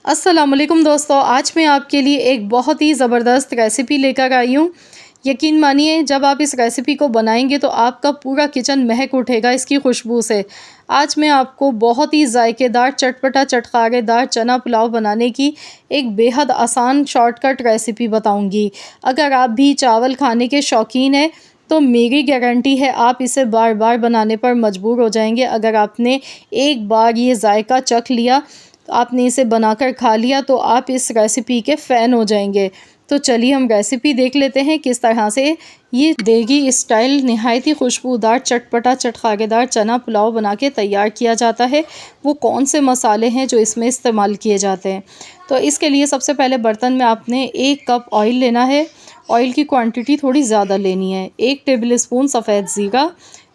अस्सलामुअलैकुम दोस्तों, आज मैं आपके लिए एक बहुत ही ज़बरदस्त रेसिपी लेकर आई हूँ। यकीन मानिए, जब आप इस रेसिपी को बनाएंगे तो आपका पूरा किचन महक उठेगा इसकी खुशबू से। आज मैं आपको बहुत ही जायकेदार, चटपटा, चटखारेदार चना पुलाव बनाने की एक बेहद आसान शॉर्टकट रेसिपी बताऊँगी। अगर आप भी चावल खाने के शौकीन हैं तो मेरी गारंटी है आप इसे बार बार बनाने पर मजबूर हो जाएंगे। अगर आपने एक बार ये जायका चख लिया, आपने इसे बनाकर खा लिया, तो आप इस रेसिपी के फ़ैन हो जाएंगे। तो चलिए हम रेसिपी देख लेते हैं किस तरह से ये देगी स्टाइल नहायत ही खुशबूदार, चटपटा, चटखारेदार चना पुलाव बना के तैयार किया जाता है। वो कौन से मसाले हैं जो इसमें इस्तेमाल किए जाते हैं। तो इसके लिए सबसे पहले बर्तन में आपने 1 कप ऑयल लेना है। ऑयल की क्वांटिटी थोड़ी ज़्यादा लेनी है। 1 टेबल स्पून सफ़ेद ज़ीरा,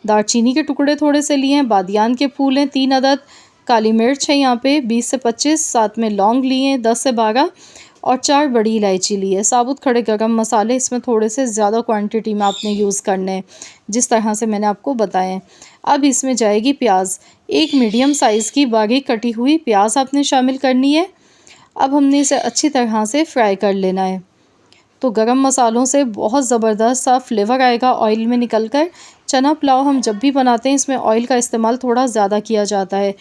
दालचीनी के टुकड़े थोड़े से लिए हैं, बादियान के फूल हैं 3 अदद, काली मिर्च है यहाँ पे 20 से 25, साथ में लौंग लिए हैं 10 से 12 और 4 बड़ी इलायची ली है। साबुत खड़े गरम मसाले इसमें थोड़े से ज़्यादा क्वांटिटी में आपने यूज़ करने हैं, जिस तरह से मैंने आपको बताए हैं। अब इसमें जाएगी प्याज। एक मीडियम साइज़ की बारीक कटी हुई प्याज आपने शामिल करनी है। अब हमने इसे अच्छी तरह से फ्राई कर लेना है। तो गरम मसालों से बहुत ज़बरदस्त सा फ्लेवर आएगा ऑयल में निकलकर। चना पुलाव हम जब भी बनाते हैं इसमें ऑयल का इस्तेमाल थोड़ा ज़्यादा किया जाता है,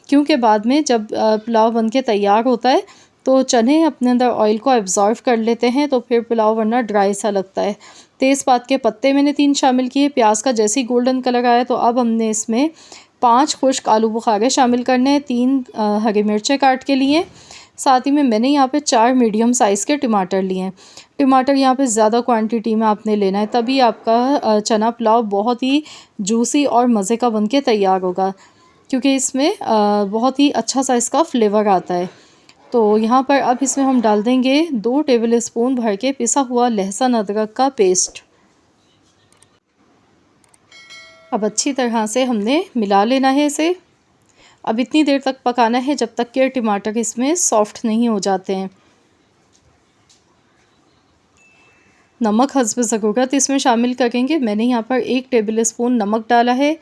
क्योंकि बाद में जब पुलाव बनके तैयार होता है तो चने अपने अंदर ऑयल को एब्ज़ॉर्व कर लेते हैं, तो फिर पुलाव वरना ड्राई सा लगता है। तेज़पात के पत्ते मैंने 3 शामिल किए। प्याज का जैसे ही गोल्डन कलर आया तो अब हमने इसमें 5 खुश्क आलू बुखारे शामिल करने हैं, 3 हरी मिर्चें काट के लिए। साथ ही में मैंने यहाँ पे 4 मीडियम साइज़ के टमाटर लिए हैं। टमाटर यहाँ पे ज़्यादा क्वांटिटी में आपने लेना है, तभी आपका चना पुलाव बहुत ही जूसी और मज़े का बनके तैयार होगा, क्योंकि इसमें बहुत ही अच्छा सा इसका फ्लेवर आता है। तो यहाँ पर अब इसमें हम डाल देंगे 2 टेबल स्पून भर के पिसा हुआ लहसुन अदरक का पेस्ट। अब अच्छी तरह से हमने मिला लेना है इसे। अब इतनी देर तक पकाना है जब तक कि टमाटर इसमें सॉफ्ट नहीं हो जाते हैं। नमक हस्ब ज़रूरत इसमें शामिल करेंगे। मैंने यहाँ पर 1 टेबल स्पून नमक डाला है,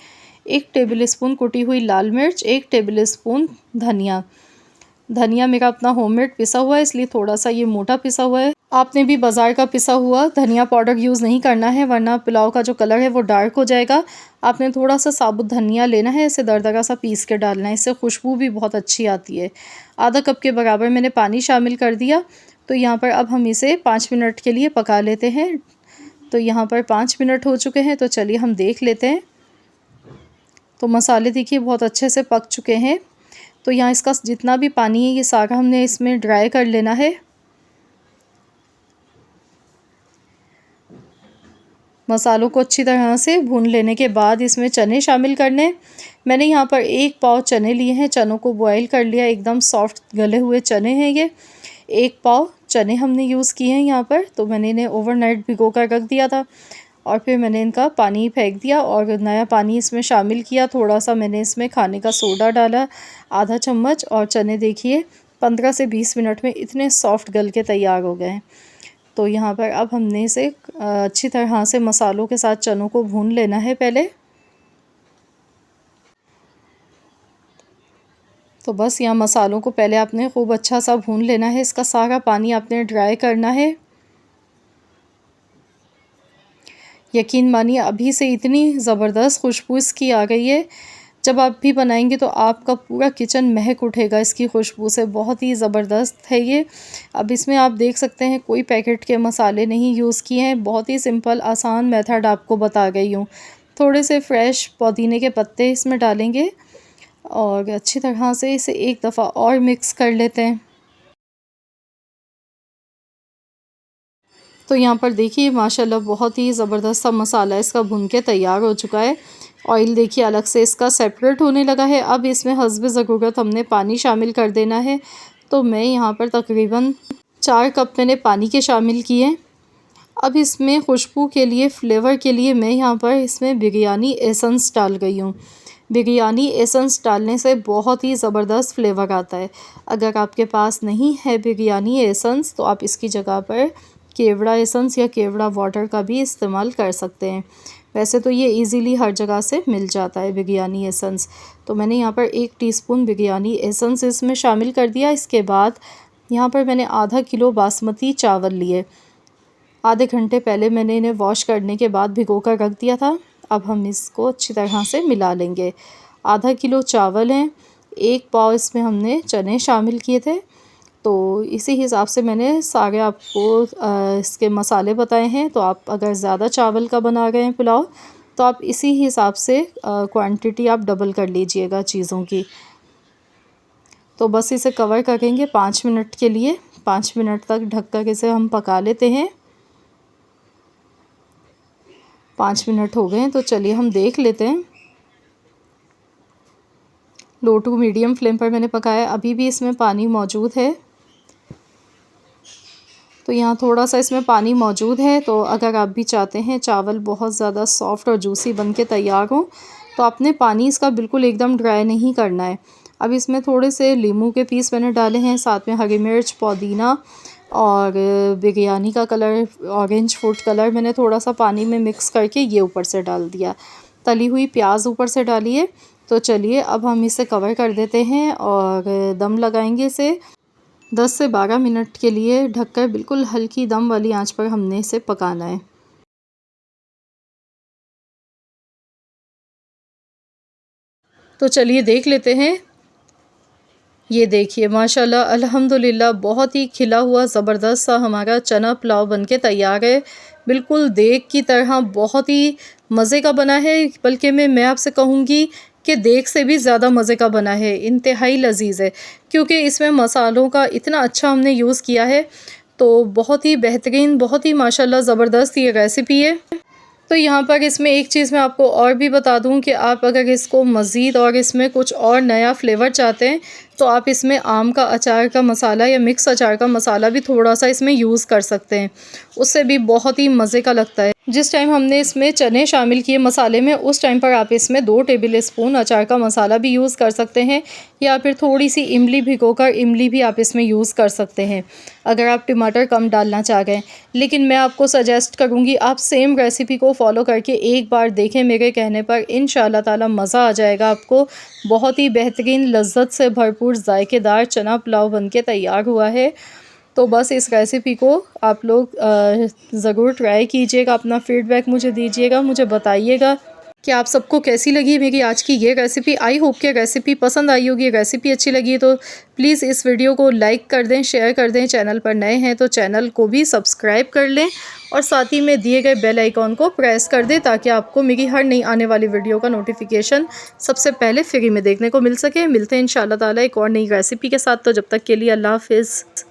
1 टेबल स्पून कुटी हुई लाल मिर्च, 1 टेबल स्पून धनिया। धनिया मेरा अपना होममेड पिसा हुआ है, इसलिए थोड़ा सा ये मोटा पिसा हुआ है। आपने भी बाज़ार का पिसा हुआ धनिया पाउडर यूज़ नहीं करना है, वरना पुलाव का जो कलर है वो डार्क हो जाएगा। आपने थोड़ा सा साबुत धनिया लेना है, इसे दरदरा सा पीस के डालना है, इससे खुशबू भी बहुत अच्छी आती है। आधा कप के बराबर मैंने पानी शामिल कर दिया। तो यहाँ पर अब हम इसे 5 मिनट के लिए पका लेते हैं। तो यहाँ पर 5 मिनट हो चुके हैं, तो चलिए हम देख लेते हैं। तो मसाले देखिए बहुत अच्छे से पक चुके हैं। तो यहाँ इसका जितना भी पानी है ये सारा हमने इसमें ड्राई कर लेना है। मसालों को अच्छी तरह से भून लेने के बाद इसमें चने शामिल करने। मैंने यहाँ पर 1 पाव चने लिए हैं, चनों को बॉईल कर लिया, एकदम सॉफ्ट गले हुए चने हैं ये। 1 पाव चने हमने यूज़ किए हैं यहाँ पर। तो मैंने इन्हें ओवरनाइट भिगो कर रख दिया था और फिर मैंने इनका पानी फेंक दिया और नया पानी इसमें शामिल किया। थोड़ा सा मैंने इसमें खाने का सोडा डाला, आधा चम्मच, और चने देखिए 15 से 20 मिनट में इतने सॉफ्ट गल के तैयार हो गए हैं। तो यहाँ पर अब हमने इसे अच्छी तरह से मसालों के साथ चनों को भून लेना है पहले। तो बस यहाँ मसालों को पहले आपने खूब अच्छा सा भून लेना है, इसका सारा पानी आपने ड्राई करना है। यकीन मानिए अभी से इतनी ज़बरदस्त खुशबू इसकी आ गई है, जब आप भी बनाएंगे तो आपका पूरा किचन महक उठेगा इसकी खुशबू से। बहुत ही ज़बरदस्त है ये। अब इसमें आप देख सकते हैं कोई पैकेट के मसाले नहीं यूज़ किए हैं, बहुत ही सिंपल आसान मेथड आपको बता गई हूँ। थोड़े से फ्रेश पुदीने के पत्ते इसमें डालेंगे और अच्छी तरह से इसे एक दफ़ा और मिक्स कर लेते हैं। तो यहाँ पर देखिए माशाल्लाह बहुत ही ज़बरदस्त सा मसाला इसका भुन के तैयार हो चुका है। ऑयल देखिए अलग से इसका सेपरेट होने लगा है। अब इसमें हस्ब ज़रूरत हमने पानी शामिल कर देना है। तो मैं यहाँ पर तकरीबन 4 कप मैंने पानी के शामिल किए। अब इसमें खुशबू के लिए, फ्लेवर के लिए मैं यहाँ पर इसमें बिरयानी एसेंस डाल गई हूँ। बिरयानी एसेंस डालने से बहुत ही ज़बरदस्त फ्लेवर आता है। अगर आपके पास नहीं है बिरयानी एसेंस तो आप इसकी जगह पर केवड़ा एसेंस या केवड़ा वाटर का भी इस्तेमाल कर सकते हैं। वैसे तो ये इजीली हर जगह से मिल जाता है बिरयानी एसेंस। तो मैंने यहाँ पर 1 टीस्पून बिरयानी एसेंस इसमें शामिल कर दिया। इसके बाद यहाँ पर मैंने आधा किलो बासमती चावल लिए। आधे घंटे पहले मैंने इन्हें वॉश करने के बाद भिगो कर रख दिया था। अब हम इसको अच्छी तरह से मिला लेंगे। आधा किलो चावल हैं, 1 पाव इसमें हमने चने शामिल किए थे। तो इसी हिसाब से मैंने सारे आपको इसके मसाले बताए हैं। तो आप अगर ज़्यादा चावल का बना रहे हैं पुलाव तो आप इसी हिसाब से क्वांटिटी आप डबल कर लीजिएगा चीज़ों की। तो बस इसे कवर करेंगे 5 मिनट के लिए। 5 मिनट तक ढककर इसे हम पका लेते हैं। 5 मिनट हो गए हैं, तो चलिए हम देख लेते हैं। लो टू मीडियम फ्लेम पर मैंने पकाया। अभी भी इसमें पानी मौजूद है। तो यहाँ थोड़ा सा इसमें पानी मौजूद है। तो अगर आप भी चाहते हैं चावल बहुत ज़्यादा सॉफ्ट और जूसी बन के तैयार हो तो आपने पानी इसका बिल्कुल एकदम ड्राई नहीं करना है। अब इसमें थोड़े से नींबू के पीस मैंने डाले हैं, साथ में हरी मिर्च, पुदीना और बिरयानी का कलर, ऑरेंज फूड कलर मैंने थोड़ा सा पानी में मिक्स करके ये ऊपर से डाल दिया। तली हुई प्याज ऊपर से डालिए। तो चलिए अब हम इसे कवर कर देते हैं और दम लगाएंगे इसे 10 से 12 मिनट के लिए ढककर। बिल्कुल हल्की दम वाली आंच पर हमने इसे पकाना है। तो चलिए देख लेते हैं। ये देखिए माशाल्लाह अल्हम्दुलिल्लाह बहुत ही खिला हुआ ज़बरदस्त सा हमारा चना पुलाव बनके तैयार है। बिल्कुल देग की तरह बहुत ही मज़े का बना है। बल्कि मैं आपसे कहूँगी कि देग से भी ज़्यादा मज़े का बना है। इंतहाई लज़ीज़ है क्योंकि इसमें मसालों का इतना अच्छा हमने यूज़ किया है। तो बहुत ही बेहतरीन, बहुत ही माशाल्लाह ज़बरदस्त ये रेसिपी है। तो यहाँ पर इसमें एक चीज़ मैं आपको और भी बता दूँ कि आप अगर इसको मज़ीद और इसमें कुछ और नया फ्लेवर चाहते हैं तो आप इसमें आम का अचार का मसाला या मिक्स अचार का मसाला भी थोड़ा सा इसमें यूज़ कर सकते हैं। उससे भी बहुत ही मज़े का लगता है। जिस टाइम हमने इसमें चने शामिल किए मसाले में, उस टाइम पर आप इसमें 2 टेबल स्पून अचार का मसाला भी यूज़ कर सकते हैं या फिर थोड़ी सी इमली भिगोकर इमली भी आप इसमें यूज़ कर सकते हैं अगर आप टमाटर कम डालना चाह रहे हैं। लेकिन मैं आपको सजेस्ट करूँगी आप सेम रेसिपी को फॉलो करके एक बार देखें। मेरे कहने पर इंशाअल्लाह ताला मज़ा आ जाएगा आपको। बहुत ही बेहतरीन लज़्ज़त से भरपूर ज़ायकेदार चना पुलाव बनके तैयार हुआ है। तो बस इस रेसिपी को आप लोग ज़रूर ट्राई कीजिएगा। अपना फ़ीडबैक मुझे दीजिएगा, मुझे बताइएगा कि आप सबको कैसी लगी मेरी आज की ये रेसिपी। आई होप कि रेसिपी पसंद आई होगी। रेसिपी अच्छी लगी तो प्लीज़ इस वीडियो को लाइक कर दें, शेयर कर दें। चैनल पर नए हैं तो चैनल को भी सब्सक्राइब कर लें और साथ ही में दिए गए बेल आइकॉन को प्रेस कर दें ताकि आपको मेरी हर नई आने वाली वीडियो का नोटिफिकेशन सबसे पहले फ्री में देखने को मिल सके। मिलते हैं इंशाअल्लाह ताला एक और नई रेसिपी के साथ। तो जब तक के लिए अल्लाह हाफ़िज़।